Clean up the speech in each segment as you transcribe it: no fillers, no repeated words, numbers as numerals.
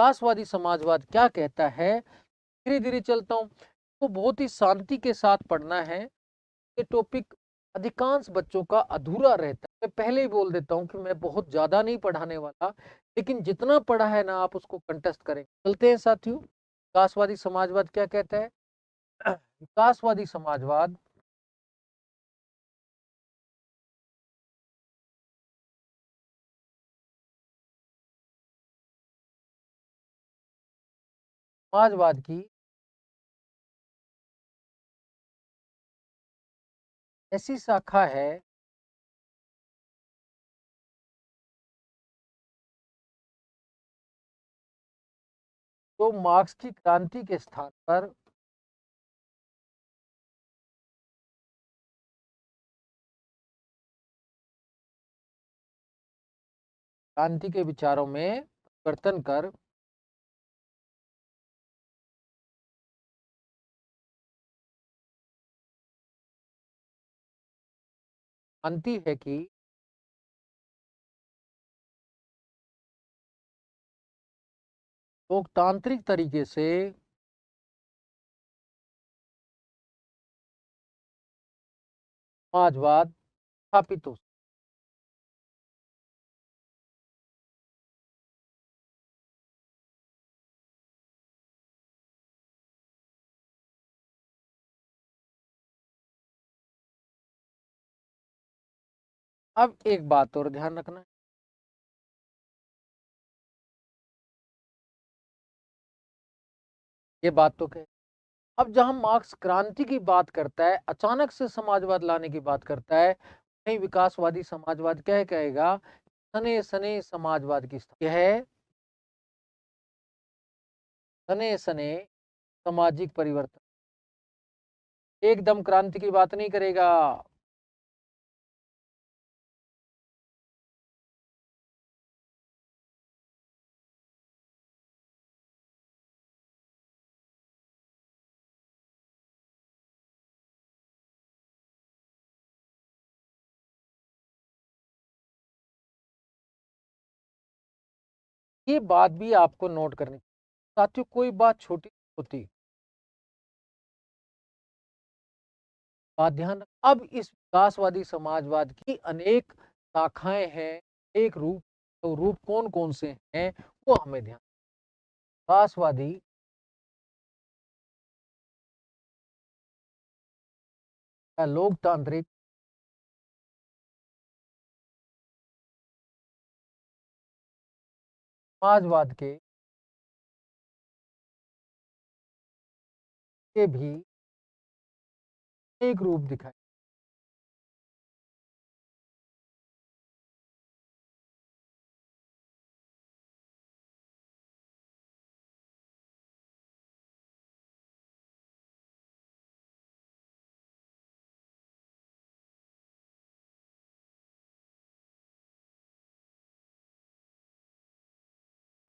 विकासवादी समाजवाद क्या कहता है, धीरे धीरे चलता हूँ। तो बहुत ही शांति के साथ पढ़ना है। ये टॉपिक अधिकांश बच्चों का अधूरा रहता है। मैं पहले ही बोल देता हूँ कि मैं बहुत ज़्यादा नहीं पढ़ाने वाला, लेकिन जितना पढ़ा है ना आप उसको कंटेस्ट करें। चलते हैं साथियों, विकासवादी समाजवाद क्या कहता है। विकासवादी समाजवाद समाजवाद की ऐसी शाखा है जो मार्क्स की क्रांति के स्थान पर क्रांति के विचारों में परिवर्तन कर मानती है कि लोकतांत्रिक तरीके से समाजवाद स्थापित हो। अब एक बात और ध्यान रखना, ये बात तो कह, अब जहां मार्क्स क्रांति की बात करता है, अचानक से समाजवाद लाने की बात करता है, वहीं विकासवादी समाजवाद क्या कहेगा, सने सने समाजवाद की यह है, सने सने सामाजिक परिवर्तन, एकदम क्रांति की बात नहीं करेगा। ये बात भी आपको नोट करनी, साथियों कोई बात छोटी होती, बात ध्यान अब इस विकासवादी समाजवाद की अनेक शाखाएं हैं, एक रूप, तो रूप कौन कौन से हैं वो हमें ध्यान। विकासवादी या लोकतांत्रिक समाजवाद के भी एक रूप दिखाई।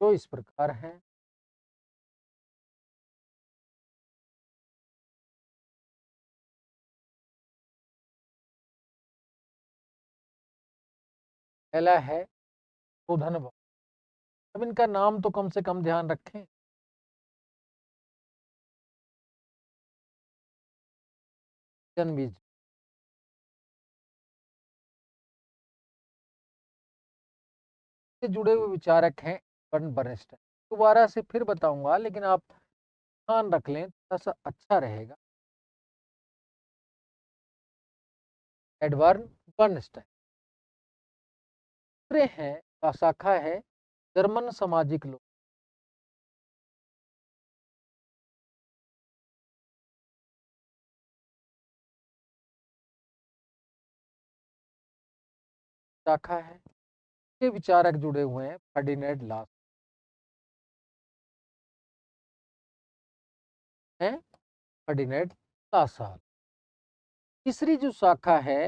जो इस प्रकार है, पहला है शोधनवाद। अब इनका नाम तो कम से कम ध्यान रखें, बीज से जुड़े हुए विचारक हैं बर्नस्टाइन। दोबारा से फिर बताऊंगा, लेकिन आप ध्यान रख लें, थोड़ा सा अच्छा रहेगा। एडवर्ड बर्नस्टाइन। दूसरे हैं, शाखा है जर्मन सामाजिक लोग। शाखा है, ये विचारक जुड़े हुए हैं फर्डिनेंड लास हैं, फर्डिनेंड लासाल। तीसरी जो शाखा है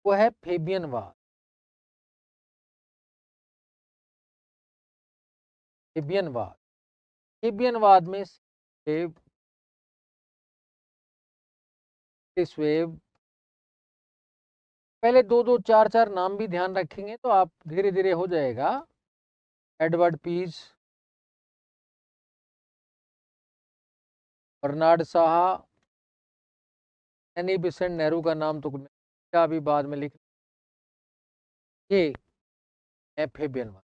वो है फेबियनवाद। फेबियनवाद, फेबियनवाद में स्वेब, पहले दो दो चार चार नाम भी ध्यान रखेंगे तो आप धीरे धीरे हो जाएगा। Edward Pease, Bernard Shaw, Annie Besant Nehru का नाम तो क्या अभी बाद में लिख, ये है फेबियनवाद।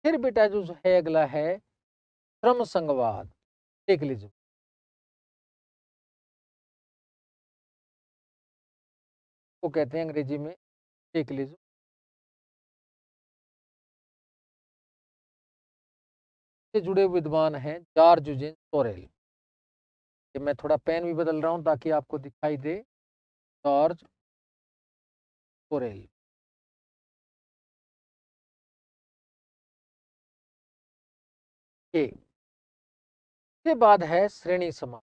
फिर बेटा जो है अगला है श्रम संघवाद, देख लीजिए। वो कहते हैं अंग्रेजी में, देख लीजिए। से जुड़े विद्वान हैं जॉर्ज यूजेन सोरेल। ये मैं थोड़ा पेन भी बदल रहा हूं ताकि आपको दिखाई दे। George sorrel. के बाद है श्रेणी समाज,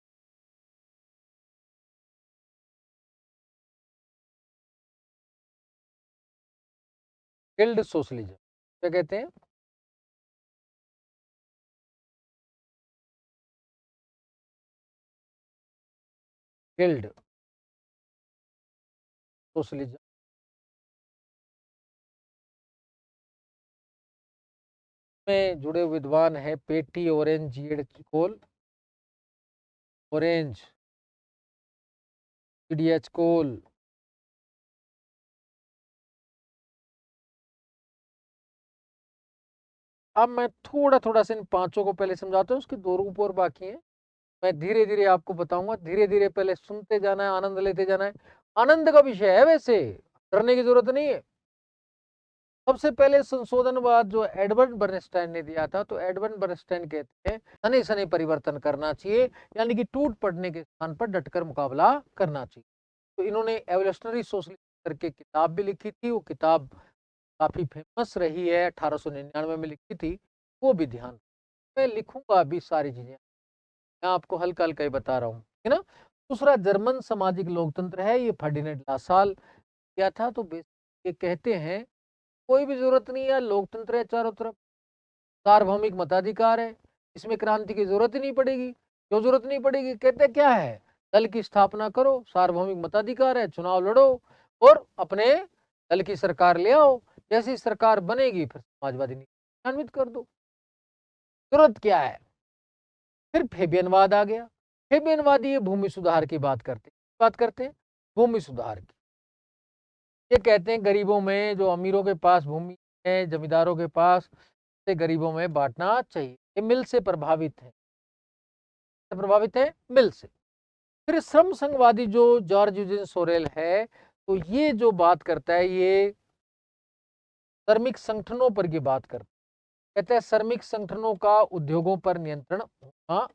गिल्ड सोशलिज्म। क्या कहते हैं? गिल्ड सोशलिज्म में जुड़े विद्वान है पेटी ऑरेंज कोल, ऑरेंज टीडीएच कोल, अब मैं थोड़ा थोड़ा से इन पांचों को पहले समझाता हूँ, उसके दो रूप और बाकी हैं। मैं धीरे धीरे आपको बताऊंगा, धीरे धीरे पहले सुनते जाना है, आनंद लेते जाना है। आनंद का विषय है, वैसे डरने की जरूरत नहीं है। सबसे पहले संशोधनवाद जो एडवर्ड बर्नस्टाइन ने दिया था, तो एडवर्ड बर्नस्टाइन कहते हैं सने सने परिवर्तन करना चाहिए, यानी कि टूट पड़ने के स्थान पर डटकर मुकाबला करना चाहिए। तो इन्होंने एवोल्यूशनरी सोशलिज्म करके किताब भी लिखी थी, वो किताब काफी फेमस रही है, 1899 में लिखी थी। वो भी ध्यान, मैं लिखूंगा अभी सारी चीजें, मैं आपको हल्का हल्का ही बता रहा हूँ, है ना। दूसरा जर्मन सामाजिक लोकतंत्र है, ये फर्डिनेंड लासाल किया था। तो ये कहते हैं कोई भी जरूरत नहीं है, लोकतंत्र है चारों तरफ, सार्वभौमिक मताधिकार है, इसमें क्रांति की जरूरत ही नहीं पड़ेगी। क्यों जरूरत नहीं पड़ेगी? कहते क्या है, दल की स्थापना करो, सार्वभौमिक मताधिकार है, चुनाव लड़ो और अपने दल की सरकार ले आओ, जैसी सरकार बनेगी फिर समाजवादी नीति कार्यान्वित कर दो। जरूरत क्या है? फिर फेबियनवाद आ गया। फेबियनवादी ये भूमि सुधार की बात करते हैं भूमि सुधार की। ये कहते हैं गरीबों में, जो अमीरों के पास भूमि है, जमींदारों के पास, से गरीबों में बांटना चाहिए। ये मिल से प्रभावित है मिल से। फिर श्रम संघवादी जो जॉर्ज यूजिन सोरेल है, तो ये जो बात करता है, ये श्रमिक संगठनों पर की बात करता है। कहता है श्रमिक संगठनों का उद्योगों पर नियंत्रण होना,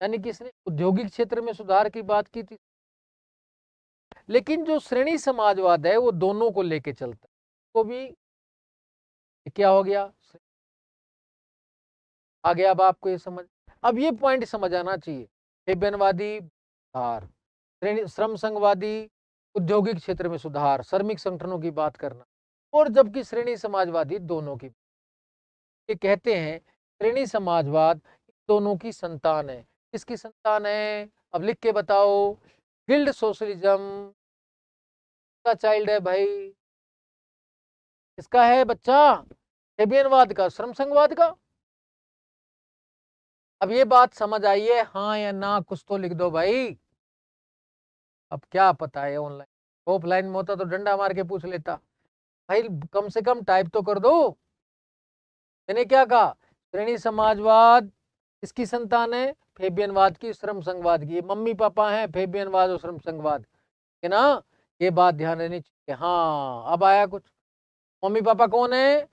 यानी कि इसने औद्योगिक क्षेत्र में सुधार की बात की थी। लेकिन जो श्रेणी समाजवाद है वो दोनों को लेके चलता है। तो भी क्या हो गया आगे, अब आपको ये समझ, अब ये पॉइंट समझ आना चाहिए। फेबियनवादी सुधार, श्रम संघवादी औद्योगिक क्षेत्र में सुधार, श्रमिक संगठनों की बात करना, और जबकि श्रेणी समाजवादी दोनों की। ये कहते हैं श्रेणी समाजवाद दोनों की संतान है। किसकी संतान है? अब लिख के बताओ। गिल्ड सोशलिज्म का चाइल्ड है भाई, इसका है बच्चा फेबियनवाद का, श्रम संघवाद का। अब ये बात समझ आई है, हाँ या ना कुछ तो लिख दो भाई। अब क्या पता है, ऑनलाइन ऑफलाइन में होता तो डंडा मार के पूछ लेता भाई, कम से कम टाइप तो कर दो। मैंने क्या कहा? श्रेणी समाजवाद किसकी संतान है? फेबियनवाद की, श्रम संघवाद की। मम्मी पापा हैं फेबियनवाद और श्रम संघवाद के ना, ये बात ध्यान रहनी चाहिए। हाँ अब आया कुछ। मम्मी पापा कौन है?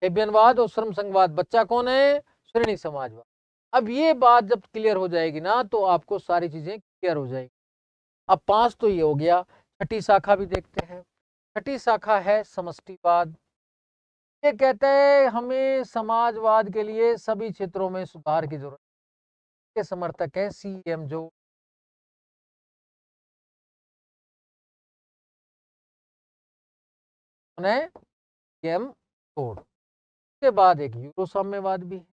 फेबियनवाद और श्रम संघवाद। बच्चा कौन है? श्रेणी समाजवाद। अब ये बात जब क्लियर हो जाएगी ना, तो आपको सारी चीजें क्लियर हो जाएगी। अब पांच तो ये हो गया, छठी शाखा भी देखते हैं। छठी शाखा है समष्टिवाद। ये कहता है हमें समाजवाद के लिए सभी क्षेत्रों में सुधार की जरूरत के समर्थक है सीएम जो। सीएम जोड़। उसके बाद एक यूरो साम्यवाद भी है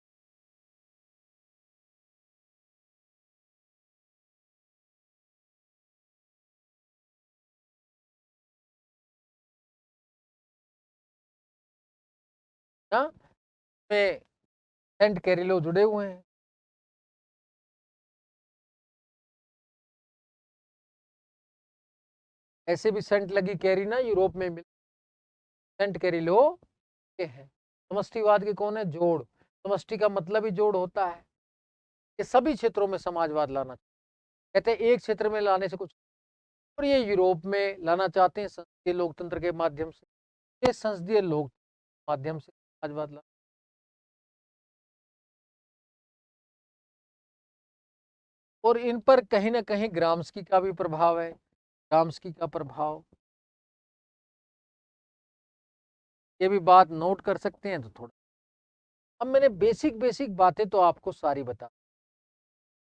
ना, में सेंट कैरिलो जुड़े हुए हैं। ऐसे भी सेंट लगी कैरी ना यूरोप में मिल, सेंट कैरिलो के हैं। समष्टिवाद के कौन है? जोड़। समष्टि का मतलब ही जोड़ होता है। ये सभी क्षेत्रों में समाजवाद लाना कहते हैं, एक क्षेत्र में लाने से कुछ, और ये यूरोप में लाना चाहते हैं संसदीय लोकतंत्र के माध्यम से। ये संसदीय लोक माध्यम से समाजवाद ला, और इन पर कहीं ना कहीं ग्राम्स्की का भी प्रभाव है। ग्राम्स्की का प्रभाव, ये भी बात नोट कर सकते हैं तो थोड़ा। अब मैंने बेसिक बेसिक बातें तो आपको सारी बता,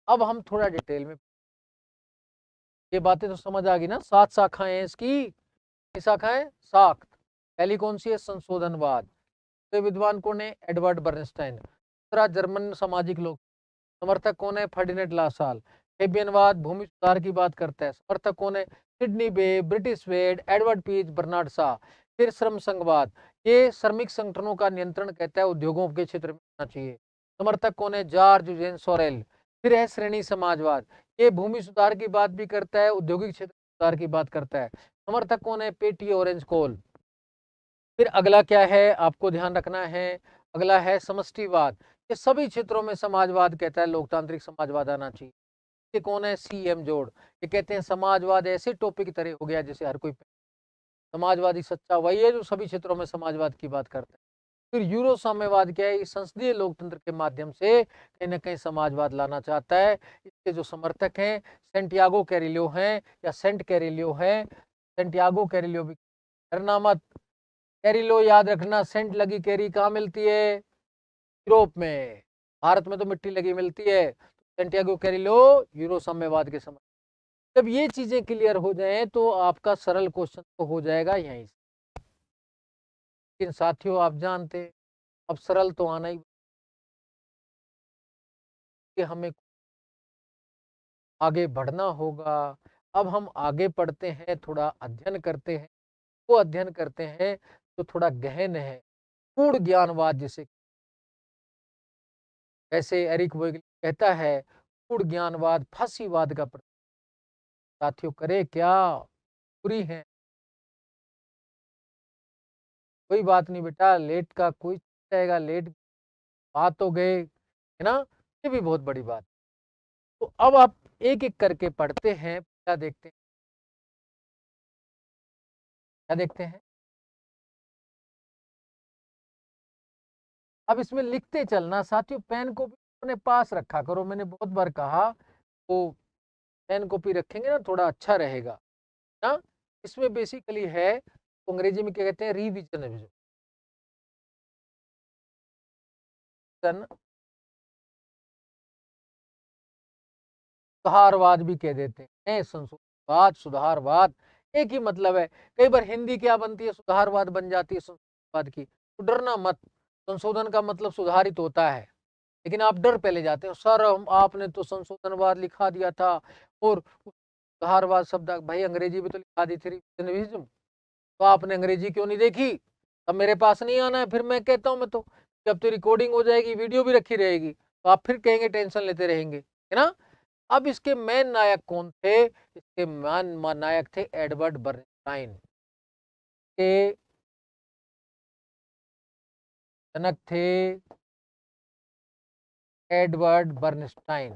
अब हम थोड़ा डिटेल में, ये बातें तो समझ आ गई ना। 7 शाखाएं हैं इसकी। कितनी शाखाएं? 7। पहली कौन सी है? संशोधनवाद। तो विद्वान कौन है? एडवर्ड बर्नस्टाइन। दूसरा जर्मन सामाजिक लोक, समर्थक कौन है? Ferdinand LaSalle. फेबियनवाद भूमि सुधार की बात करता है, समर्थक कौन है? सिडनी बे, ब्रिटिश वेड, एडवर्ड पीज, बर्नार्ड शा। फिर श्रम संघवाद, ये श्रमिक संगठनों का नियंत्रण कहता है उद्योगों के क्षेत्र में होना चाहिए, समर्थक कौन है? Georges Eugene Sorel. फिर है श्रेणी समाजवाद, ये भूमि सुधार की बात भी करता है, औद्योगिक क्षेत्र सुधार की बात करता है, समर्थक कौन है? पेटी ऑरेंज कोल। फिर अगला क्या है आपको ध्यान रखना है? अगला है समष्टिवाद, ये सभी क्षेत्रों में समाजवाद कहता है लोकतांत्रिक समाजवाद आना चाहिए। ये कौन है? सीएम जोड़। ये कहते हैं समाजवाद ऐसे टॉपिक की तरह हो गया जैसे हर कोई, समाजवादी सच्चा वही है जो सभी क्षेत्रों में समाजवाद की बात करता है। फिर यूरो साम्यवाद क्या है? इस संसदीय लोकतंत्र के माध्यम से कहीं ना कहीं समाजवाद लाना चाहता है। इसके जो समर्थक हैं सेंटियागो कैरिलियो हैं, या सेंट कैरिलियो हैं। सेंटियागो कैरिलियो भी डरना मत, कैरिलो याद रखना। सेंट लगी कैरी कहाँ मिलती है? यूरोप में। भारत में तो मिट्टी लगी मिलती है। सेंटियागो कैरिलो यूरो साम्यवाद के समय। जब ये चीजें क्लियर हो जाएं तो आपका सरल क्वेश्चन तो हो जाएगा यहीं से। लेकिन साथियों आप जानते हैं, अब सरल तो आना ही, कि हमें आगे बढ़ना होगा। अब हम आगे पढ़ते हैं, थोड़ा अध्ययन करते हैं। वो अध्ययन करते हैं जो थोड़ा गहन है, पूर्ण ज्ञानवाद जिसे, ऐसे एरिक वोइगल कहता है पूर्ण ज्ञानवाद फांसीवाद का प्रतीक। साथियों करे क्या? पूरी है। कोई बात नहीं बेटा, लेट का कोई जाएगा, लेट बात हो गए है ना, ये भी बहुत बड़ी बात। तो अब आप एक एक करके पढ़ते हैं, क्या देखते हैं? क्या देखते हैं? अब इसमें लिखते चलना साथियों, पेन को भी अपने पास रखा करो, मैंने बहुत बार कहा। तो पेन कॉपी रखेंगे ना थोड़ा अच्छा रहेगा ना। इसमें बेसिकली है, तो अंग्रेजी में क्या कहते हैं? रिविजन। रिविजन सुधारवाद भी कह देते हैं, संशोधनवाद सुधारवाद एक ही मतलब है। कई बार हिंदी क्या बनती है? सुधारवाद बन जाती है संशोधनवाद की। तो डरना मत, संशोधन का मतलब सुधारित होता है, लेकिन आप डर पहले जाते हो, सर हम आपने तो संशोधनवाद लिखा दिया था, और सुधारवाद शब्द भाई अंग्रेजी में तो लिखा दी थी रिविजनिज्म, तो आपने अंग्रेजी क्यों नहीं देखी? अब मेरे पास नहीं आना है, फिर मैं कहता हूं मैं तो, जब तो रिकॉर्डिंग हो जाएगी, वीडियो भी रखी रहेगी, तो आप फिर कहेंगे टेंशन लेते रहेंगे, है ना। अब इसके मेन नायक कौन थे? इसके मेन नायक थे एडवर्ड बर्नस्टाइन, के जनक थे एडवर्ड बर्नस्टाइन।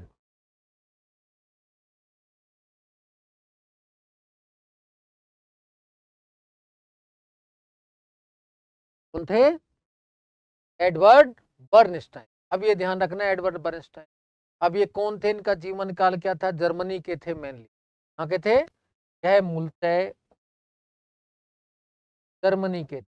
कौन थे? एडवर्ड बर्नस्टाइन। अब ये ध्यान रखना, एडवर्ड बर्नस्टाइन। अब ये कौन थे? इनका जीवन काल क्या था? जर्मनी के थे मेनली। कहाँ के थे? यह मूलतः जर्मनी के।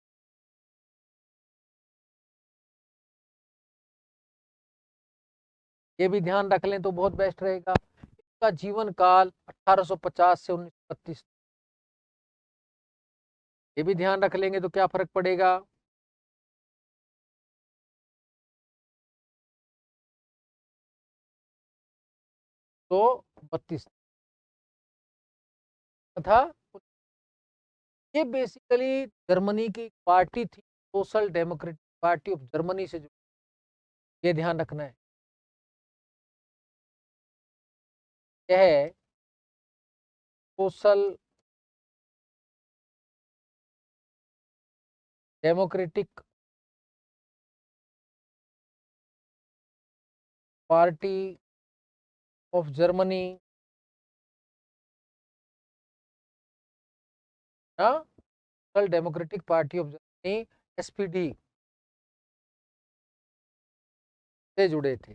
ये भी ध्यान रख लें तो बहुत बेस्ट रहेगा। इसका जीवन काल 1850 से 1932। ये भी ध्यान रख लेंगे तो क्या फर्क पड़ेगा? तो 32 था। ये बेसिकली जर्मनी की पार्टी थी, social democratic party of Germany से जो, ये ध्यान रखना है। यह social democratic party of Germany, social democratic party of Germany, SPD से जुड़े थे।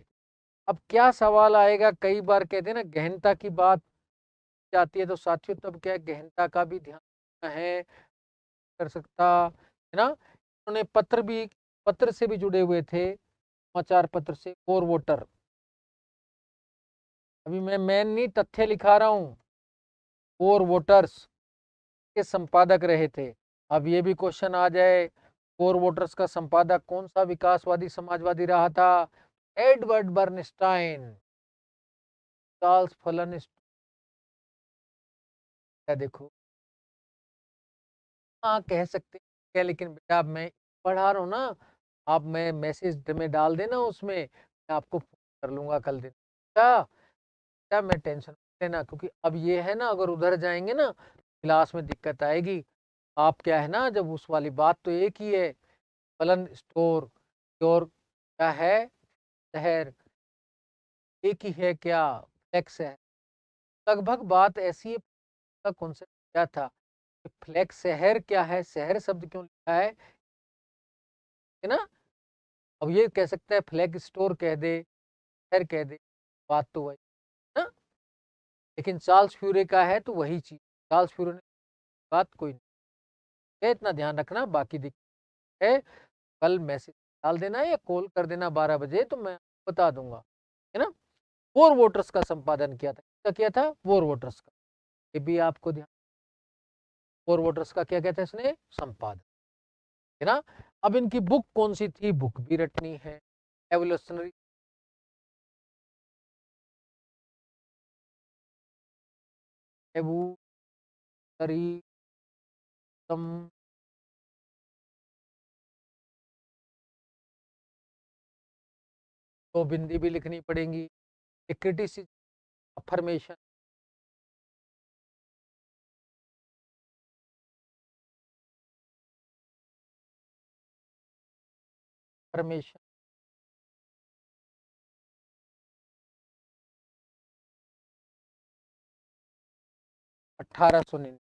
अब क्या सवाल आएगा, कई बार कहते हैं ना गहनता की बात जाती है, तो साथियों तब क्या है, गहनता का भी ध्यान रखना है, कर सकता है ना। उन्होंने पत्र से भी जुड़े हुए थे, समाचार पत्र से। कोर वोटर, अभी मैं मेन नहीं तथ्य लिखा रहा हूं, कोर वोटर्स के संपादक रहे थे। अब ये भी क्वेश्चन आ जाए, कोर वोटर्स का संपादक कौन सा विकासवादी समाजवादी रहा था? एडवर्ड बर्नस्टाइन, चार्ल्स फलन। देखो, हाँ कह सकते हैं, लेकिन बेटा अब मैं पढ़ा रहा हूँ ना, आप मैं मैसेज में डाल देना, उसमें मैं आपको फोन कर लूंगा कल दिन। क्या क्या मैं टेंशन लेना, क्योंकि अब ये है ना, अगर उधर जाएंगे ना क्लास में दिक्कत आएगी। आप क्या है ना, जब उस वाली बात तो एक ही है, फलन स्टोर श्योर क्या है, शहर एक ही है क्या, फ्लेक्स है। लगभग बात ऐसी है, का कॉन्सेप्ट क्या था, फ्लेक्स शहर क्या है, शहर शब्द क्यों लिखा है ना। अब ये कह सकता है फ्लैग स्टोर कह दे, शहर कह दे, बात तो वही ना। लेकिन चार्ल्स फ्यूरे का है तो वही चीज, चार्ल्स फ्यूरे ने बात कोई नहीं है। इतना ध्यान रखना, बाकी दिख है, कल मैसेज डाल देना या कॉल कर देना 12 बजे, तो मैं बता दूंगा, है ना। वोर वोटर्स का संपादन किया था, क्या किया था, वोर वोटर्स का, ये भी आपको ध्यान। वोर वोटर्स का क्या कहते हैं इसने, संपादन, है ना। अब इनकी बुक कौन सी थी, बुक भी रटनी है, एवोल्यूशनरी एवोल्यूशनरी तो बिंदी भी लिखनी पड़ेगी, क्रिटिसिज्म, अफर्मेशन, अफर्मेशन, 1899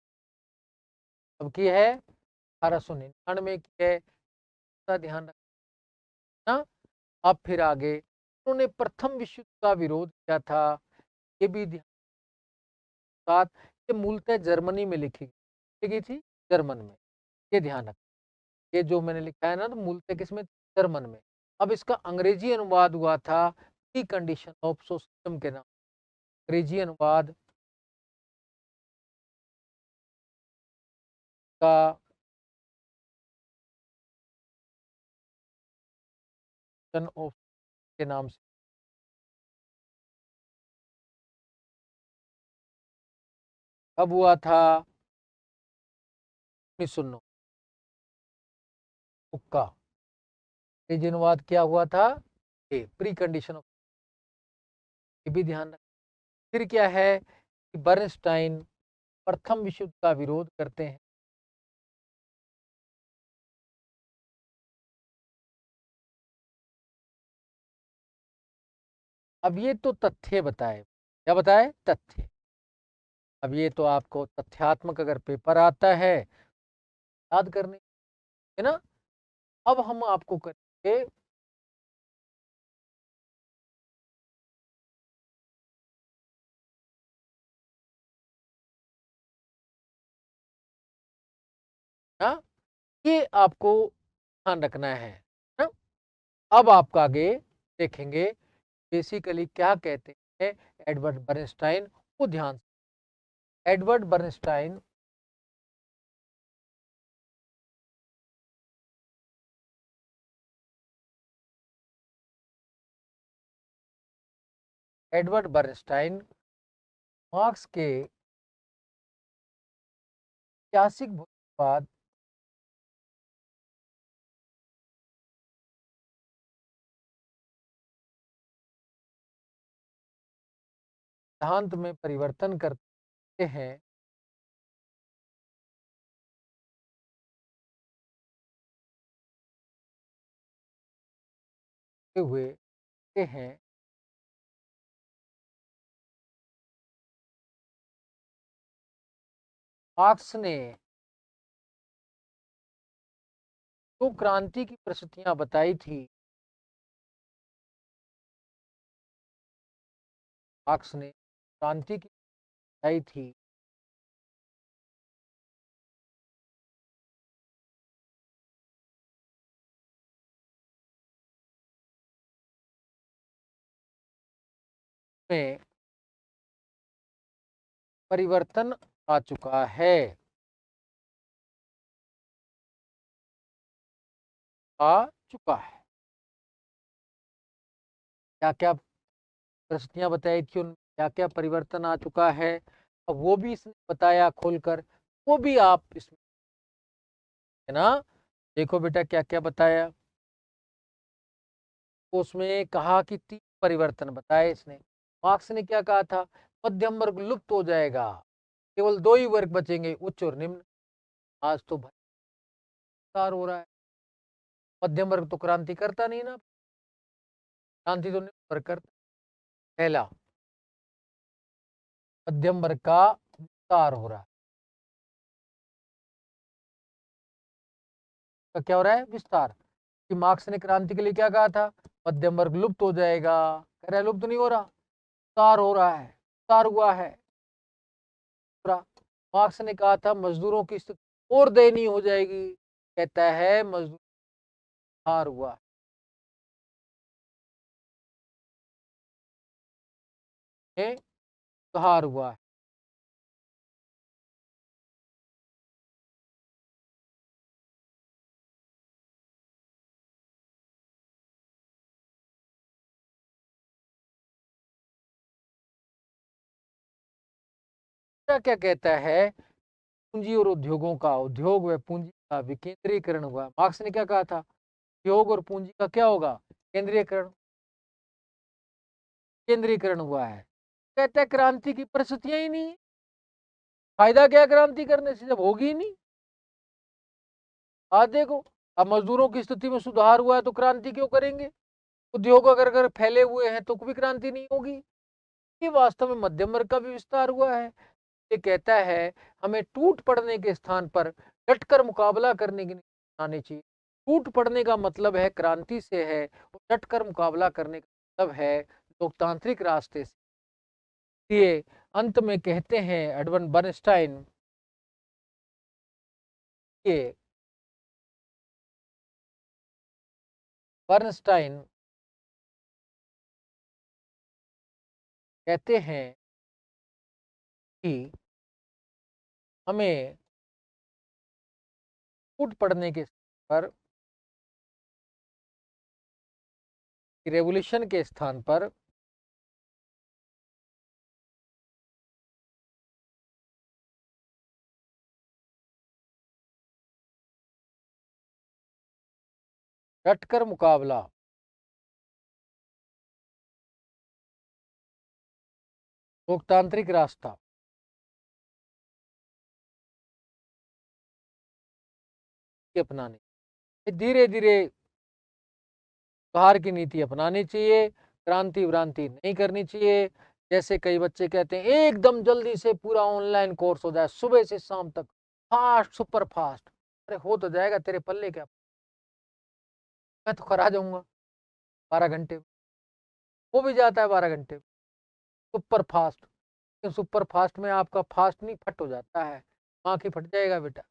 अब की है, 1899 की है, इसका ध्यान रखना। अब फिर आगे उन्होंने प्रथम विश्व युद्ध का विरोध किया था, ये भी ध्यान साथ। ये मूलतः जर्मनी में लिखी गई थी, जर्मन में, ये ध्यान रख। ये जो मैंने लिखा है ना, तो मूलतः किसमें, जर्मन में। अब इसका अंग्रेजी अनुवाद हुआ था दी कंडीशन ऑफ सोशलिज्म के नाम, अंग्रेजी अनुवाद का ऑफ के नाम से कब हुआ था, 1909 का। अंग्रेजी अनुवाद क्या हुआ था, ए प्री कंडीशन ऑफ, ये भी ध्यान रख। फिर क्या है कि बर्नस्टाइन प्रथम विश्व युद्ध का विरोध करते हैं। अब ये तो तथ्य बताए, क्या बताए, तथ्य। अब ये तो आपको तथ्यात्मक अगर पेपर आता है याद करने, है ना। अब हम आपको करेंगे ना, ये आपको ध्यान रखना है ना। अब आपका आगे देखेंगे बेसिकली क्या कहते हैं एडवर्ड बर्नस्टाइन को, ध्यान से। एडवर्ड बर्नस्टाइन एडवर्ड बर्नस्टाइन मार्क्स के ऐतिहासिक बाद सिद्धांत में परिवर्तन करते हैं, हुए ये हैं मार्क्स ने जो क्रांति की परिस्थितियां बताई थी, मार्क्स ने क्रांति की बताई थी, में परिवर्तन आ चुका है, आ चुका है। क्या क्या परिस्थितियां बताई थी, उन क्या क्या परिवर्तन आ चुका है, अब वो भी इसने बताया खोलकर, वो भी आप इसमें, है ना, देखो बेटा क्या क्या बताया। तो उसमें कहा कि 3 परिवर्तन बताए इसने। मार्क्स ने क्या कहा था, मध्यम वर्ग लुप्त हो जाएगा, केवल 2 ही वर्ग बचेंगे, उच्च और निम्न। आज तो भाई विस्तार हो रहा है, मध्यम वर्ग तो क्रांति करता नहीं ना, क्रांति तो निम्न वर्ग करता। पहला, मध्यम वर्ग का विस्तार हो रहा है, तो क्या हो रहा है, विस्तार। कि मार्क्स ने क्रांति के लिए क्या कहा था, मध्यम वर्ग लुप्त हो जाएगा, कह रहा है लुप्त नहीं हो रहा, विस्तार हो रहा है, विस्तार हुआ है। मार्क्स ने कहा था मजदूरों की स्थिति और दयनीय हो जाएगी, कहता है मजदूर हार हुआ है, सुधार हुआ है। क्या क्या कहता है, पूंजी और उद्योगों का, उद्योग व पूंजी का विकेंद्रीकरण हुआ। मार्क्स ने क्या कहा था, उद्योग और पूंजी का क्या होगा, केंद्रीयकरण, केंद्रीकरण हुआ है। कहता है क्रांति की परिस्थितियां ही नहीं है, फायदा क्या क्रांति करने से जब होगी ही नहीं। आज देखो, अब मजदूरों की स्थिति में सुधार हुआ है तो क्रांति क्यों करेंगे, उद्योग अगर फैले हुए हैं तो कोई क्रांति नहीं होगी। ये वास्तव में मध्यम वर्ग का भी विस्तार हुआ है। ये कहता है हमें टूट पड़ने के स्थान पर डटकर मुकाबला करने की आनी चाहिए। टूट पड़ने का मतलब है क्रांति से है, और डटकर मुकाबला करने का मतलब है लोकतांत्रिक रास्ते से। ये अंत में कहते हैं एडवर्ड बर्नस्टाइन, ये बर्नस्टाइन कहते हैं कि हमें टूट पड़ने के पर, रेवोल्यूशन के स्थान पर डटकर मुकाबला, लोकतांत्रिक रास्ता अपनाने, धीरे धीरे सुधार की नीति अपनानी चाहिए, क्रांति व्रांति नहीं करनी चाहिए। जैसे कई बच्चे कहते हैं एकदम जल्दी से पूरा ऑनलाइन कोर्स हो जाए सुबह से शाम तक, फास्ट सुपर फास्ट। अरे हो तो जाएगा, तेरे पल्ले क्या, मैं तो करा जाऊंगा 12 घंटे, हो भी जाता है 12 घंटे, सुपर फास्ट। सुपर फास्ट में आपका फास्ट नहीं फट हो जाता है, आंख ही फट जाएगा बेटा,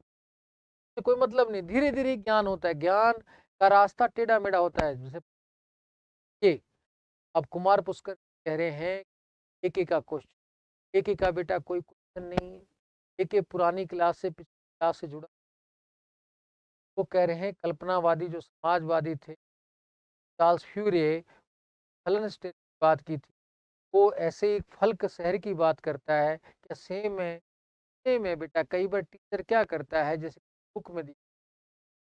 तो कोई मतलब नहीं। धीरे धीरे ज्ञान होता है, ज्ञान का रास्ता टेढ़ा मेढ़ा होता है। जैसे ये अब कुमार पुष्कर कह रहे हैं एक एक का क्वेश्चन, एक एक का बेटा कोई क्वेश्चन नहीं है, एक एक पुरानी क्लास से पिछली क्लास से जुड़ा। वो कह रहे हैं कल्पनावादी जो समाजवादी थे, चार्ल्स फ्यूरे, हलन स्टेट की बात की थी, वो ऐसे एक फल्क शहर की बात करता है कि सेम है बेटा। कई बार टीचर क्या करता है, जैसे बुक में दी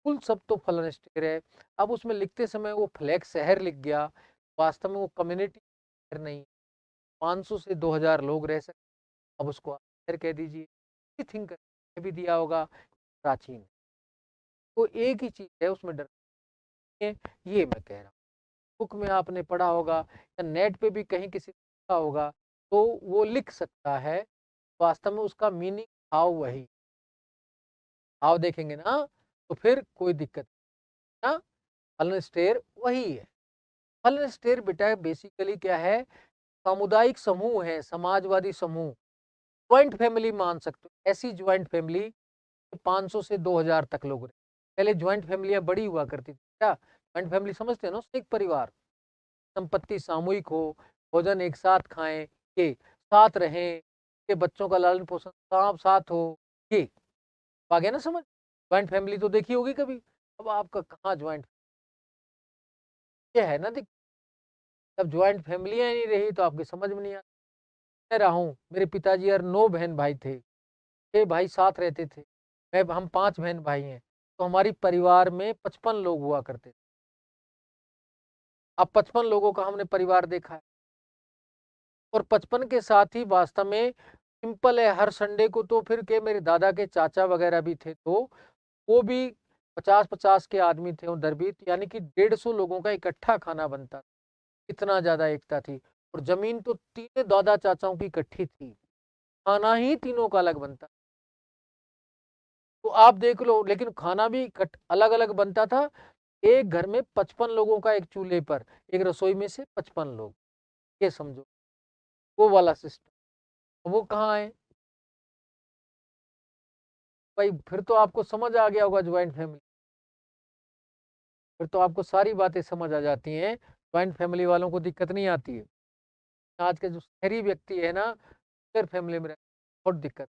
कुल सब तो फलन स्टेट है, अब उसमें लिखते समय वो फ्लैग शहर लिख गया, वास्तव में वो कम्युनिटी शहर नहीं, 500 से 2000 लोग रह सकते, अब उसको आप शहर कह दीजिए। थिंक भी दिया होगा प्राचीन, तो एक ही चीज है उसमें डर है, ये मैं कह रहा हूँ। बुक में आपने पढ़ा होगा या नेट पे भी कहीं किसी ने लिखा होगा, तो वो लिख सकता है। वास्तव में उसका मीनिंग भाव वही, भाव देखेंगे ना तो फिर कोई दिक्कत ना। फलन स्टेर वही है। फलन स्टेर बेटा बेसिकली क्या है, सामुदायिक समूह है, समाजवादी समूह, ज्वाइंट फैमिली मान सकते हो। ऐसी ज्वाइंट फैमिली 500 से 2000 तक लोग रहे। पहले ज्वाइंट फैमिलियां बड़ी हुआ करती थी। क्या ज्वाइंट फैमिली समझते हैं ना, एक परिवार, संपत्ति सामूहिक हो, भोजन एक साथ खाएं, के साथ रहें, के बच्चों का लालन पोषण साथ साथ हो, ये आ गया ना समझ। ज्वाइंट फैमिली तो देखी होगी कभी। अब आपका कहाँ ज्वाइंट, ये है ना, जब ज्वाइंट फैमिलियां ही नहीं रही तो आपकी समझ में नहीं आ। मैं रहा हूँ, मेरे पिताजी यार 9 बहन भाई थे, 6 भाई साथ रहते थे, मैं हम 5 बहन भाई हैं, तो हमारी परिवार में 55 लोग हुआ करते थे। अब 55 लोगों का हमने परिवार देखा है, और 55 के साथ ही वास्तव में सिंपल है, हर संडे को तो फिर के मेरे दादा के चाचा वगैरह भी थे, तो वो भी 50-50 के आदमी थे उधर भी, यानी कि 150 लोगों का इकट्ठा खाना बनता। इतना ज्यादा एकता थी। और जमीन तो तीनों दादा चाचाओं की इकट्ठी थी, खाना ही तीनों का अलग बनता। तो आप देख लो, लेकिन खाना भी अलग अलग बनता था। एक घर में 55 लोगों का एक चूल्हे पर, एक रसोई में से 55 लोग, ये समझो वो वाला सिस्टम। वो कहाँ है भाई, फिर तो आपको समझ आ गया होगा ज्वाइंट फैमिली, फिर तो आपको सारी बातें समझ आ जाती हैं। ज्वाइंट फैमिली वालों को दिक्कत नहीं आती है। आज के जो शहरी व्यक्ति है ना, शेयर फैमिली में बहुत दिक्कत।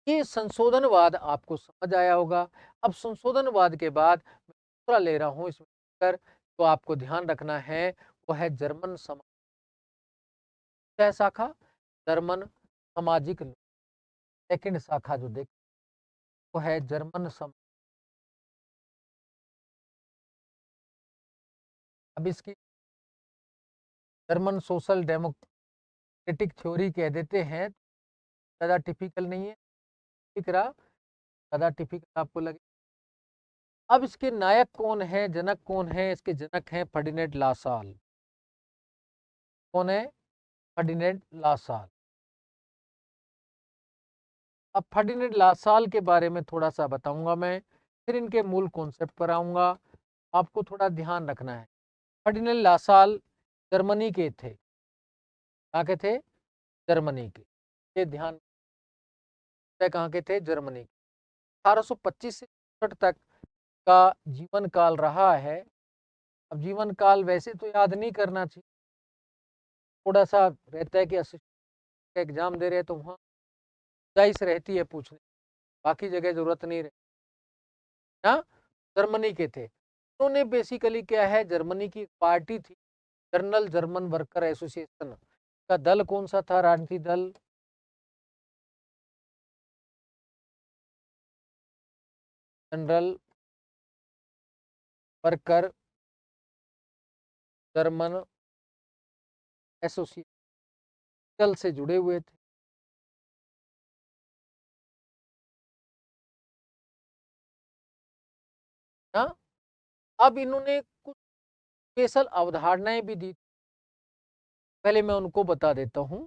ये संशोधनवाद आपको समझ आया होगा। अब संशोधनवाद के बाद मैं दूसरा ले रहा हूँ इसमें कर, तो आपको ध्यान रखना है, वो है जर्मन समाज। क्या शाखा, जर्मन सामाजिक। सेकंड शाखा जो देख, वो है जर्मन समाज। अब इसकी जर्मन सोशल डेमोक्रेटिक थ्योरी कह देते हैं, ज़्यादा टिपिकल नहीं है, दिख रहा, ज़्यादा टिपिकल आपको लगे। अब इसके नायक कौन है, जनक कौन है, इसके जनक हैं फर्डिनेंड लासाल। कौन है, फर्डिनेंड लासाल। अब फर्डिनेंड लासाल के बारे में थोड़ा सा बताऊंगा मैं, फिर इनके मूल कॉन्सेप्ट पर आऊंगा। आपको थोड़ा ध्यान रखना है। फर्डिनेंड लासाल जर्मनी के थे। कहाँ के थे, जर्मनी के। ये ध्यान, कहाँ के थे, जर्मनी के। 1825 से 66 तक का जीवन काल रहा है। अब जीवन काल वैसे तो याद नहीं करना चाहिए, थोड़ा सा रहता है कि असिस्टेंट का एग्जाम दे रहे तो वहाँ गुंजाइश रहती है पूछने, बाकी जगह जरूरत नहीं रहती ना। जर्मनी के थे उन्होंने, बेसिकली क्या है, जर्मनी की एक पार्टी थी, जनरल जर्मन वर्कर एसोसिएशन का दल कौन सा था, राजनीति दल, जनरल वर्कर जर्मन एसोसिएशन दल से जुड़े हुए थे ना। अब इन्होंने कुछ स्पेशल अवधारणाएं भी दी, पहले मैं उनको बता देता हूँ।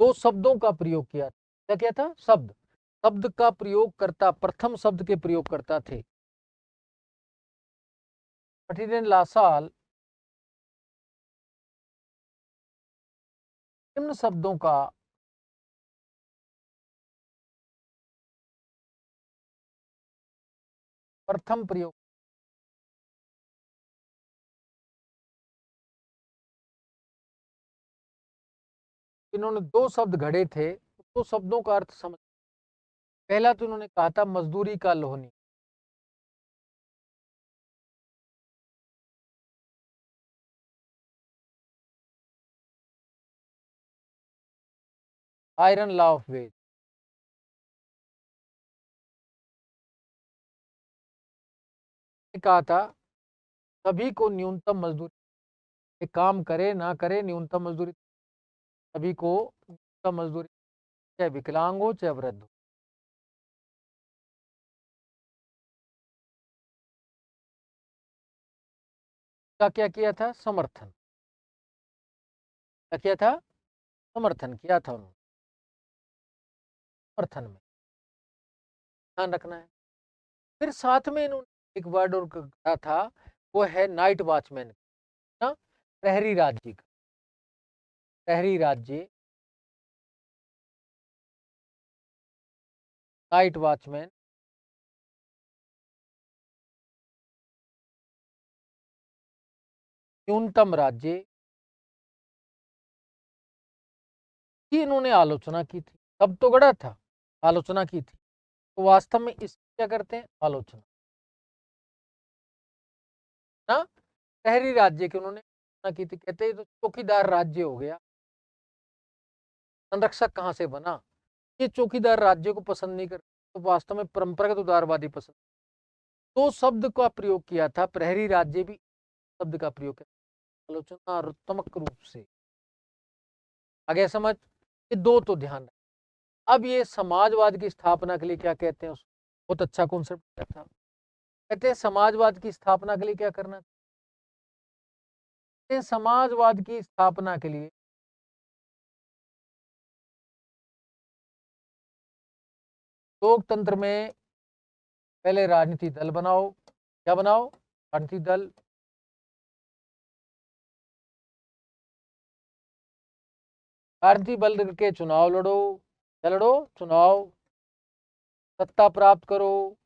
2 शब्दों का प्रयोग किया, क्या क्या था, शब्द, शब्द का प्रयोग करता, प्रथम शब्द के प्रयोग करता थे फर्डिनेंड लासाल। निम्न शब्दों का प्रथम प्रयोग, इन्होंने 2 शब्द घड़े थे, 2 शब्दों का अर्थ समझ। पहला तो इन्होंने कहा था मजदूरी का Lohani, iron law of ways. कहा था सभी को न्यूनतम मजदूरी, एक काम करे ना करे न्यूनतम मजदूरी, सभी को न्यूनतम मजदूरी, चाहे विकलांग हो चाहे वृद्ध हो। का क्या किया था? समर्थन। क्या किया था? समर्थन किया था उन्होंने, समर्थन में ध्यान रखना है। फिर साथ में इन्होंने एक वर्ड और कहा था, वो है नाइट वॉचमैन ना, प्रहरी राज्य का, प्रहरी राज्य, नाइट वॉचमैन, न्यूनतम राज्य की इन्होंने आलोचना की थी। तब तो गढ़ा था, आलोचना की थी, तो वास्तव में इस क्या करते हैं? आलोचना ना, शहरी राज्य की उन्होंने आलोचना की थी। कहते हैं तो चौकीदार राज्य हो गया, संरक्षक कहाँ से बना? ये चौकीदार राज्य को पसंद नहीं करते, तो वास्तव में परंपरागत उदारवादी पसंद। तो शब्द का प्रयोग किया था, प्रहरी राज्य भी शब्द का प्रयोग किया, आलोचनात्मक रूप से। आगे समझ, ये दो तो ध्यान। अब ये समाजवाद की स्थापना के लिए क्या कहते हैं? बहुत अच्छा कॉन्सेप्ट था। कहते हैं समाजवाद की स्थापना के लिए क्या करना? कहते हैं समाजवाद की स्थापना के लिए लोकतंत्र में पहले राजनीति दल बनाओ। क्या बनाओ? राजनीति दल। राजनीति बल के चुनाव लड़ो। क्या लड़ो? चुनाव, सत्ता प्राप्त करो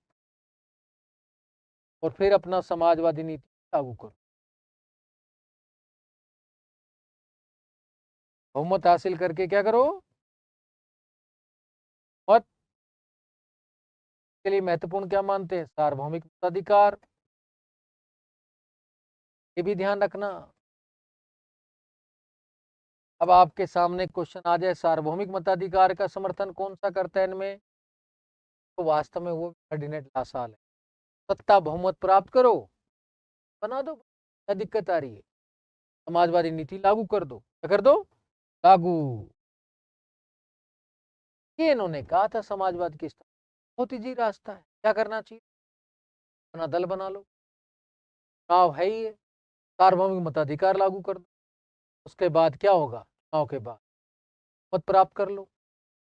और फिर अपना समाजवादी नीति लागू करो। बहुमत हासिल करके क्या करो? मत के लिए महत्वपूर्ण क्या मानते हैं? सार्वभौमिक मताधिकार। ये भी ध्यान रखना। अब आपके सामने क्वेश्चन आ जाए, सार्वभौमिक मताधिकार का समर्थन कौन सा करता है इनमें? तो वास्तव में वो फर्डिनेंड लासाल है। सत्ता बहुमत प्राप्त करो, बना दो, क्या दिक्कत आ रही है? समाजवादी नीति लागू कर दो। क्या कर दो? लागू। ये इन्होंने कहा था समाजवाद की स्थापना। बहुत इजी रास्ता है। क्या करना चाहिए? अपना दल बना लो, चुनाव है ही है, सार्वभौमिक मताधिकार लागू कर दो। उसके बाद क्या होगा? चुनाव के बाद मत प्राप्त कर लो,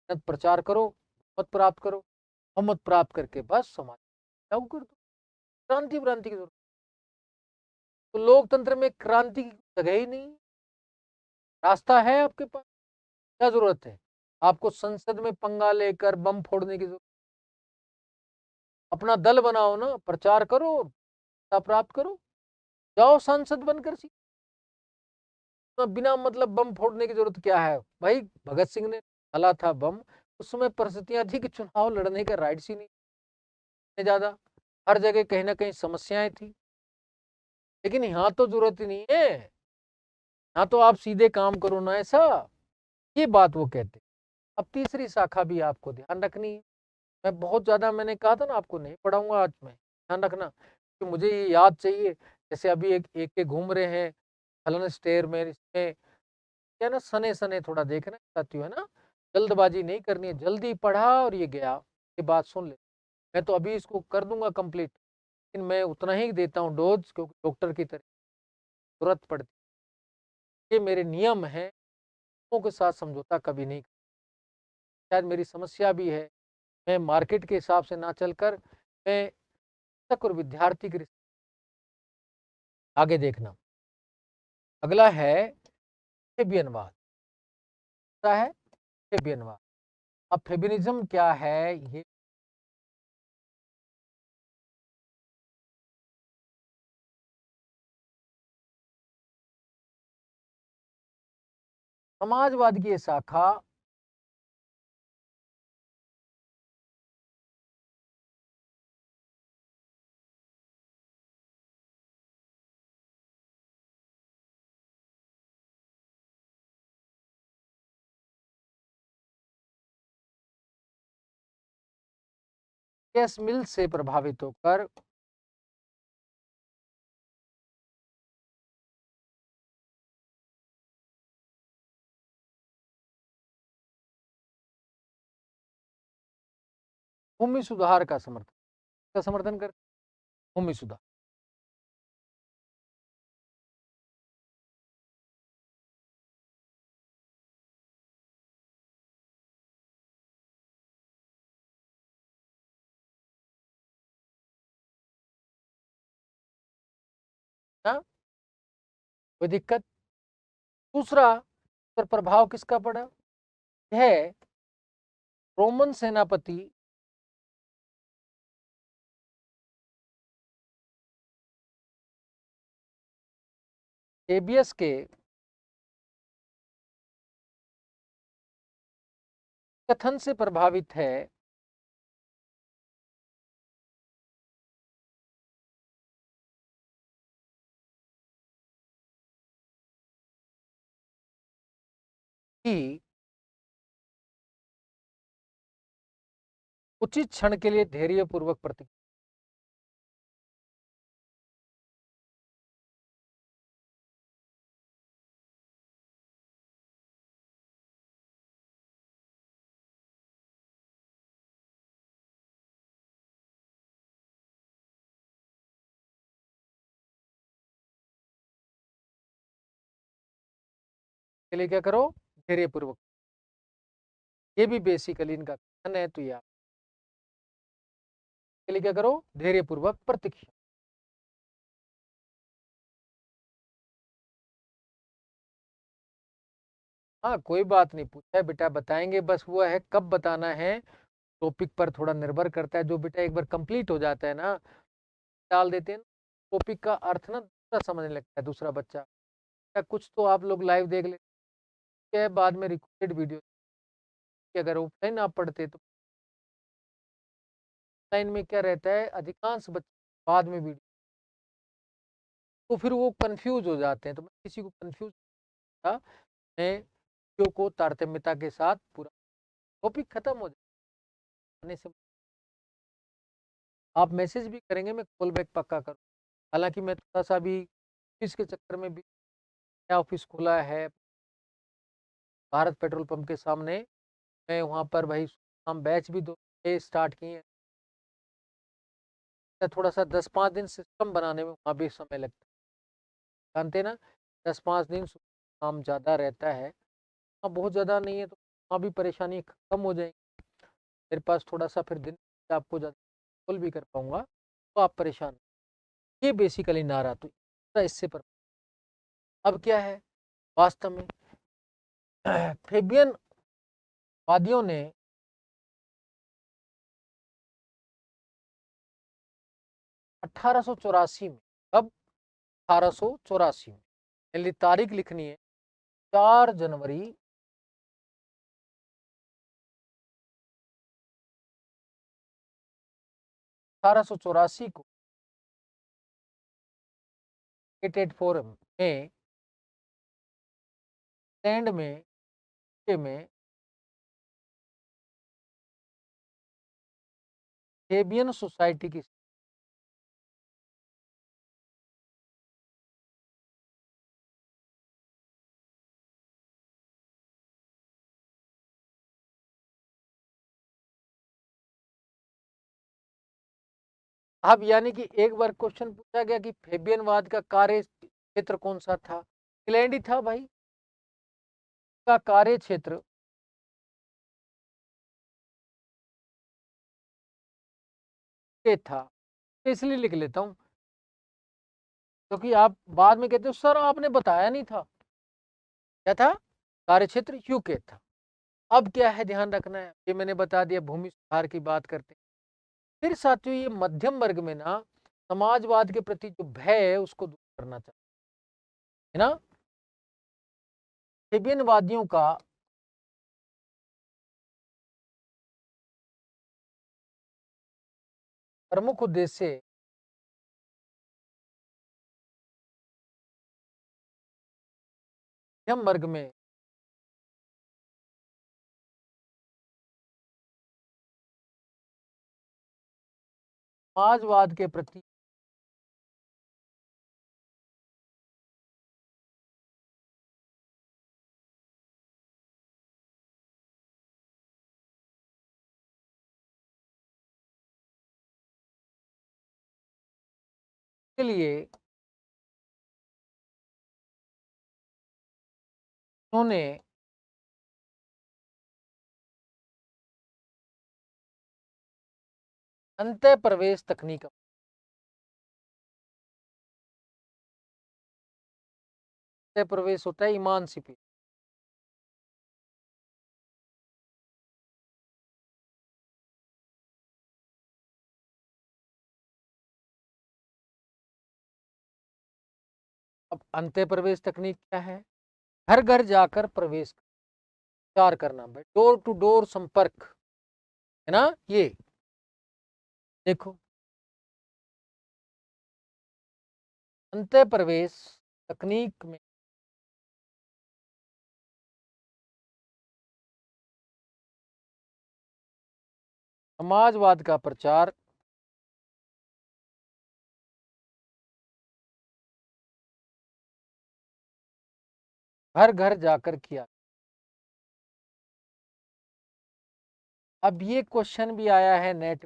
मत प्रचार करो, मत प्राप्त करो, मत प्राप्त करके बस समाज लागू कर दो। क्रांति व्रांति की जरूरत, तो लोकतंत्र में क्रांति की जगह ही नहीं। रास्ता है आपके पास, क्या जरूरत है? आपको संसद में पंगा लेकर बम फोड़ने की जरूरत? अपना दल बनाओ ना, प्रचार करो, प्राप्त करो, जाओ सांसद बनकर। तो बिना मतलब बम फोड़ने की जरूरत क्या है भाई? भगत सिंह ने डाला था बम, उस समय परिस्थितियां थी कि चुनाव लड़ने का राइट्स ही नहीं ज्यादा, हर जगह कहीं ना कहीं समस्याएं थी। लेकिन यहाँ तो जरूरत ही नहीं है, यहाँ तो आप सीधे काम करो ना, ऐसा ये बात वो कहते। अब तीसरी शाखा भी आपको ध्यान रखनी है। मैं बहुत ज्यादा, मैंने कहा था ना आपको नहीं पढ़ाऊंगा आज मैं, ध्यान रखना कि मुझे ये याद चाहिए। जैसे अभी एक एक के घूम रहे हैं फलन स्टेयर में, इसमें क्या ना, सने सने थोड़ा देखना साथियों, है ना, जल्दबाजी नहीं करनी है। जल्दी पढ़ा और ये गया, ये बात सुन ले। मैं तो अभी इसको कर दूंगा कंप्लीट, लेकिन मैं उतना ही देता हूँ डोज, क्योंकि डॉक्टर की तरह जरूरत पड़ती है। ये मेरे नियम है, लोगों के साथ समझौता कभी नहीं। शायद मेरी समस्या भी है, मैं मार्केट के हिसाब से ना चलकर मैं शिक्षक और विद्यार्थी के आगे देखना। अगला है फेबियनवाद। क्या है? फेबियनवाद। अब फेबिनिज्म क्या है? ये समाजवाद की शाखा केस मिल से प्रभावित होकर भूमि सुधार का समर्थन कर, भूमि सुधार। ना, कोई दिक्कत। दूसरा पर प्रभाव किसका पड़ा है, रोमन सेनापति एबियस के कथन से प्रभावित है कि उचित क्षण के लिए धैर्यपूर्वक प्रतीक्षा। के लिए क्या करो, धैर्यपूर्वक। ये भी बेसिकली इनका कथन है, तो ये के लिए क्या करो, धैर्यपूर्वक प्रतीक्षा। हाँ कोई बात नहीं, पूछा है बेटा, बताएंगे, बस वो है कब बताना है, टॉपिक पर थोड़ा निर्भर करता है। जो बेटा एक बार कंप्लीट हो जाता है ना, डाल देते हैं, टॉपिक का अर्थ ना दूसरा समझने लगता है दूसरा बच्चा। या कुछ तो आप लोग लाइव देख लेते हैं, बाद में रिकॉर्डेड वीडियो कि अगर ऑफलाइन आप पढ़ते तो ऑनलाइन में क्या रहता है, अधिकांश बच्चे बाद में वीडियो, तो फिर वो कंफ्यूज हो जाते हैं। तो मैं किसी को कंफ्यूज था, मैं वीडियो को तारतम्यता के साथ पूरा टॉपिक खत्म हो जाने से आप मैसेज भी करेंगे, मैं कॉल बैक पक्का करूँ। हालांकि मैं थोड़ा सा भी ऑफिस के चक्कर में भी, नया ऑफिस खुला है भारत पेट्रोल पंप के सामने, मैं वहाँ पर भाई हम बैच भी 2 स्टार्ट किए हैं। थोड़ा सा 10-5 दिन सिस्टम बनाने में वहाँ भी समय लगता है, जानते ना, 10-5 दिन काम ज़्यादा रहता है। हाँ बहुत ज़्यादा नहीं है, तो वहाँ भी परेशानी कम हो जाएगी। मेरे पास थोड़ा सा फिर दिन आपको ज़्यादा कॉल भी कर पाऊँगा, तो आप परेशान। ये बेसिकली नारा तो इससे पर अब क्या है वास्तव में, फेबियन वादियों ने 1884 में, कब, 1884 में, यानी तारीख लिखनी है 4 जनवरी 1884 को एटेड फोरम में इंग्लैंड में फेबियन सोसाइटी की अब, यानी कि एक बार क्वेश्चन पूछा गया कि फेबियनवाद का कार्य क्षेत्र कौन सा था, इंग्लैंड ही था भाई का कार्य क्षेत्र। ये था, तो इसलिए लिख लेता हूँ, क्योंकि आप बाद में कहते हो सर आपने बताया नहीं था, क्या था, कार्य क्षेत्र यूके था। अब क्या है ध्यान रखना है, ये मैंने बता दिया, भूमि सुधार की बात करते हैं। फिर साथियों ये मध्यम वर्ग में ना समाजवाद के प्रति जो भय है उसको दूर करना चाहते है ना। फेबियनवादियों का प्रमुख उद्देश्य मध्यम वर्ग में समाजवाद के प्रति के लिए उन्होंने अंतः प्रवेश तकनीक अंत्य प्रवेश होता है इमांसिपेशन। अब अंत्य प्रवेश तकनीक क्या है? घर घर जाकर प्रवेश प्रचार करना, भाई डोर टू डोर संपर्क, है ना। ये देखो, अंत्य प्रवेश तकनीक में समाजवाद का प्रचार घर घर जाकर किया। अब ये क्वेश्चन भी आया है नेट,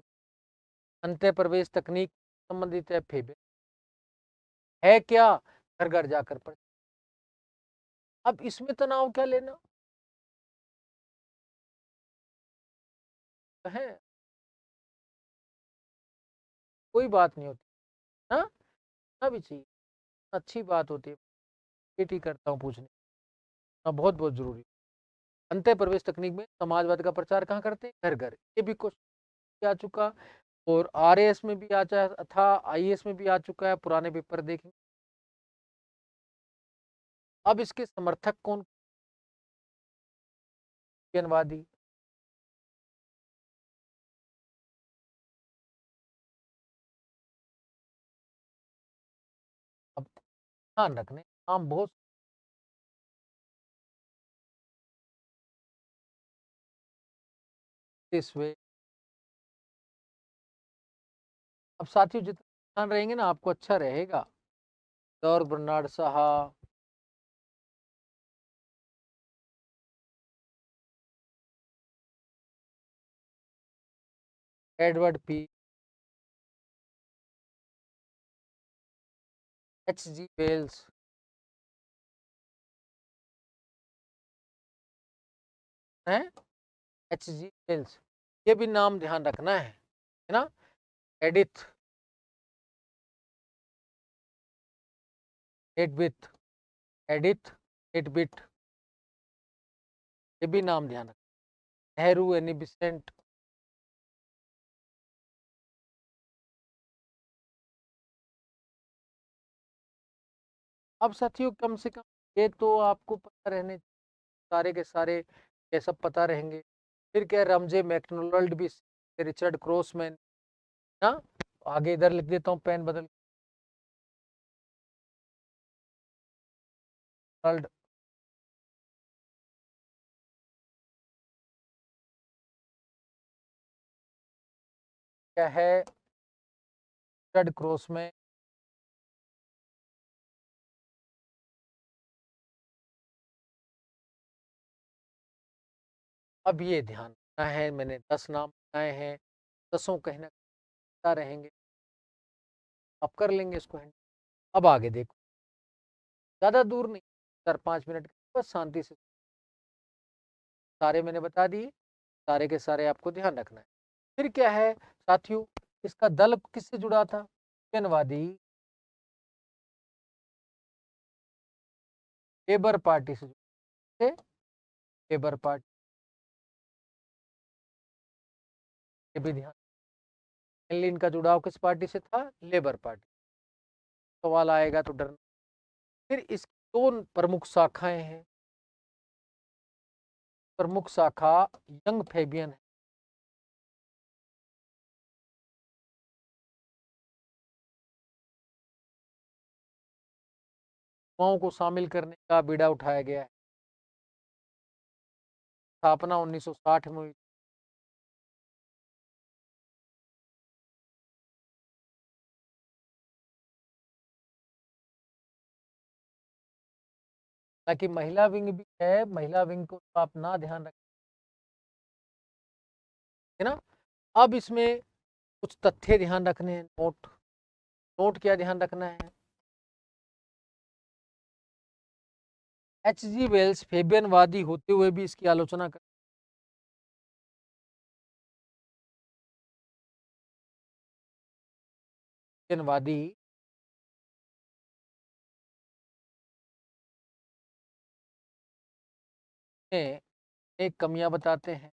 अंत्य प्रवेश तकनीक संबंधित है फेबे है क्या? घर घर जाकर प्रचार। अब इसमें तनाव क्या लेना है, कोई बात नहीं होती ना, ना भी चाहिए, अच्छी बात होती है, वेट ही करता हूँ पूछने। हाँ, बहुत बहुत जरूरी। अंत्य प्रवेश तकनीक में समाजवाद का प्रचार कहाँ करते हैं? घर घर। ये भी क्वेश्चन आ चुका, और आरएएस में भी आ था, आईएएस में भी आ चुका है, पुराने पेपर देखेंगे। अब इसके समर्थक कौन? वादी। अब ध्यान रखने नाम बहुत इस वे। अब साथियों जितना ध्यान रहेंगे ना आपको अच्छा रहेगा। George Bernard Shaw, Edward Pease, H G Wells, है एच जी वेल्स, ये भी नाम ध्यान रखना है ना। एडिथ एडविथ, एडिथ एडविथ, ये भी नाम ध्यान रखना। नेहरू एनी बिसेंट, अब साथियों कम से कम ये तो आपको पता रहने, सारे के सारे ये सब पता रहेंगे। फिर क्या, रमजे मैकडोनाल्ड भी, रिचर्ड क्रॉसमैन ना। आगे इधर लिख देता हूँ पेन बदल, डोनाल्ड क्या है, रिचर्ड क्रॉसमैन। अब ये ध्यान रखना है, मैंने 10 नाम बताए हैं, 10 कहीं ना कहीं रहेंगे, आप कर लेंगे इसको हैंडल। अब आगे देखो, ज्यादा दूर नहीं, 4-5 मिनट बस शांति से, सारे मैंने बता दिए, सारे के सारे आपको ध्यान रखना है। फिर क्या है साथियों, इसका दल किससे जुड़ा था? जनवादी लेबर पार्टी से जुड़े थे। लेबर पार्टी, ये भी ध्यान, मेनली इनका जुड़ाव किस पार्टी से था? Labour party. सवाल आएगा तो डरना। फिर इसकी 2 प्रमुख शाखाएं हैं। प्रमुख शाखा यंग फेबियन है, युवाओं को शामिल करने का बीड़ा उठाया गया है। स्थापना 1960 में हुई। ताकि महिला विंग भी है, महिला विंग को तो आप ना ध्यान रखें, है ना। अब इसमें कुछ तथ्य ध्यान रखने हैं, नोट, नोट क्या ध्यान रखना है? एच जी वेल्स फेबियनवादी होते हुए भी इसकी आलोचना कर, फेबियनवादी में एक कमियां बताते हैं।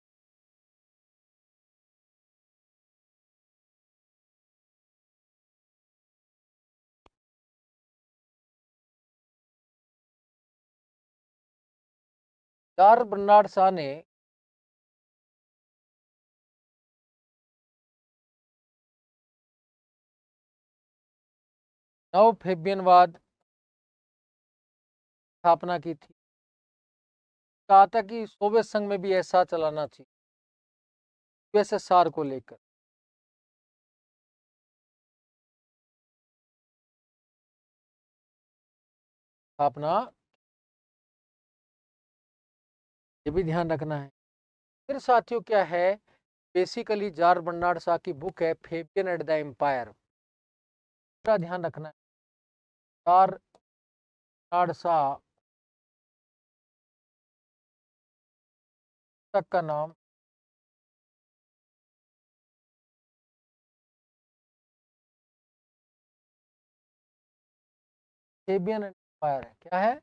चार्ल्स बर्नार्ड शॉ ने नव फेबियनवाद स्थापना की थी। कहा था कि सोवियत संघ में भी ऐसा चलाना चाहिए, यूएसएसआर को लेकर। स्थापना, ये भी ध्यान रखना है। फिर साथियों क्या है, बेसिकली चार्ल्स बर्नार्ड शॉ की बुक है फेबियन एट द एम्पायर। पूरा ध्यान रखना है। चार्ल्स बर्नार्ड शॉ तक का नाम फेबियन एम्पायर है। क्या है?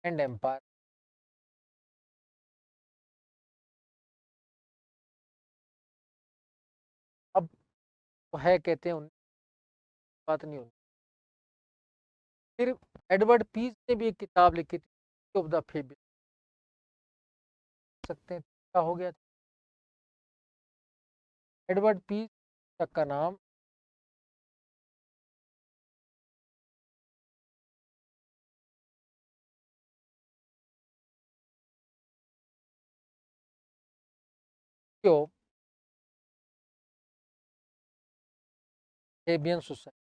And empire. अब तो है कहते हैं, बात नहीं होती। फिर एडवर्ड पीज ने भी एक किताब लिखी थी ऑफ द फेबियन, सकते हैं क्या हो गया। एडवर्ड पीज तक का नाम क्यों फेबियन सोसाइटी।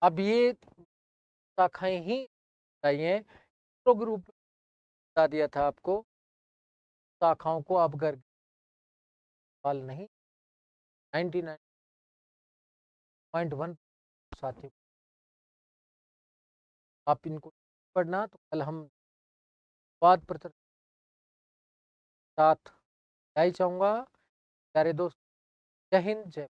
अब ये शाखाएं ही चाहिए, तो ग्रुप बता दिया था आपको, शाखाओं को आप घर सवाल नहीं। 99.1 साथियों, आप इनको पढ़ना, तो कल हम बात पर साथ आई चाहूँगा। प्यारे दोस्त, जय हिंद, जय